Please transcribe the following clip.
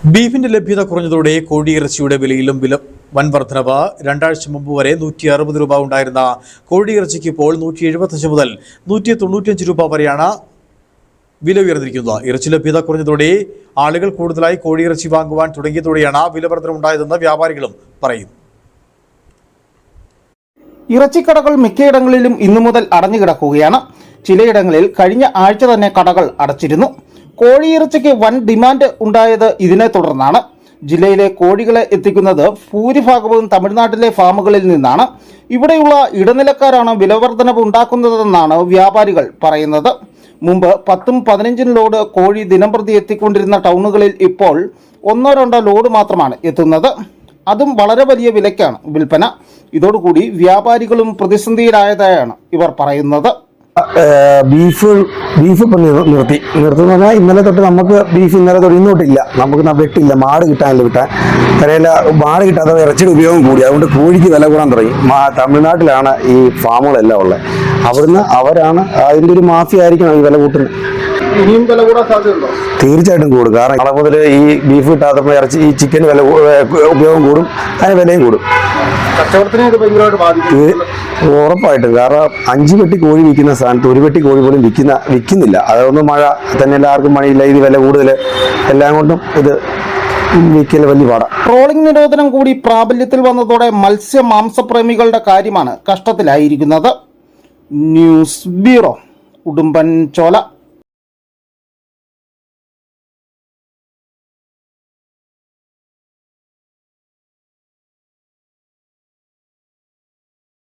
ബീഫിന്റെ ലഭ്യത കുറഞ്ഞതോടെ കോഴിയിറച്ചിയുടെ വിലയിലും വൻ വർധനവ്. രണ്ടാഴ്ച മുമ്പ് വരെ 160 രൂപ ഉണ്ടായിരുന്ന കോഴിയിറച്ചിക്ക് ഇപ്പോൾ 175 മുതൽ 195 രൂപ വരെയാണ് വില ഉയർന്നിരിക്കുന്നത്. ഇറച്ചി ലഭ്യത കുറഞ്ഞതോടെ ആളുകൾ കൂടുതലായി കോഴിയിറച്ചി വാങ്ങുവാൻ തുടങ്ങിയതോടെയാണ് വില വർധന ഉണ്ടായതെന്ന് വ്യാപാരികളും പറയുന്നു. ഇറച്ചിക്കടകൾ മിക്കയിടങ്ങളിലും ഇന്നു മുതൽ അടഞ്ഞുകിടക്കുകയാണ്. ചിലയിടങ്ങളിൽ കഴിഞ്ഞ ആഴ്ച തന്നെ കടകൾ അടച്ചിരുന്നു. കോഴിയിറച്ചിക്ക് വൻ ഡിമാൻഡ് ഉണ്ടായത് ഇതിനെ തുടർന്നാണ്. ജില്ലയിലെ കോഴികളെ എത്തിക്കുന്നത് ഭൂരിഭാഗവും തമിഴ്നാട്ടിലെ ഫാമുകളിൽ നിന്നാണ്. ഇവിടെയുള്ള ഇടനിലക്കാരാണ് വിലവർധനവ് ഉണ്ടാക്കുന്നതെന്നാണ് വ്യാപാരികൾ പറയുന്നത്. മുമ്പ് 10-15 ലോഡ് കോഴി ദിനംപ്രതി എത്തിക്കൊണ്ടിരുന്ന ടൗണുകളിൽ ഇപ്പോൾ 1-2 ലോഡ് മാത്രമാണ് എത്തുന്നത്. അതും വളരെ വലിയ വിലയ്ക്കാണ് വിൽപ്പന. ഇതോടുകൂടി വ്യാപാരികളും പ്രതിസന്ധിയിലായതായാണ് ഇവർ പറയുന്നത്. ബീഫ് ഇപ്പം നിർത്തുന്ന പറഞ്ഞാൽ ഇന്നലെ തൊട്ട് നമുക്ക് ബീഫ് ഇന്നലെ തൊട്ട് ഇന്നോട്ടില്ല. നമുക്ക് വെട്ടില്ല, മാട് കിട്ടാനില്ല. കരയില മാട് കിട്ടാതെ ഇറച്ചിയുടെ ഉപയോഗം കൂടി, അതുകൊണ്ട് കോഴിക്ക് വില കൂടാൻ തുടങ്ങി. തമിഴ്നാട്ടിലാണ് ഈ ഫാമുകളെല്ലാം ഉള്ളത്. അവിടുന്ന് അവരാണ് അതിൻ്റെ ഒരു മാഫിയ ആയിരിക്കണം ഈ വില കൂട്ടുന്നത്. ഇനിയും വില കൂടാൻ സാധ്യതയുണ്ടോ? തീർച്ചയായിട്ടും കൂടും. കാരണം നാളെ മുതൽ ഈ ബീഫ് കിട്ടാത്തപ്പോൾ ഇറച്ചി ഈ ചിക്കൻ വില ഉപയോഗം കൂടും, അതിന് വിലയും കൂടും. കച്ചവടത്തിനെ ഇത് ഭയങ്കരമായിട്ട് ബാധിക്കും ഉറപ്പായിട്ടും. കാരണം 5 പെട്ടി കോഴി വിൽക്കുന്ന സ്ഥാനത്ത് 1 പെട്ടി കോഴി പോലും വിൽക്കുന്നില്ല. അതൊന്നും മഴ തന്നെ, എല്ലാവർക്കും മഴയില്ല, ഇത് വില കൂടുതൽ, എല്ലാം കൊണ്ടും ഇത് വിൽക്കൽ വലിയ പാടാണ്. ട്രോളിംഗ് നിരോധനം കൂടി പ്രാബല്യത്തിൽ വന്നതോടെ മത്സ്യ മാംസപ്രേമികളുടെ കാര്യമാണ് കഷ്ടത്തിലായിരിക്കുന്നത്. News bureau, Udumbanchola.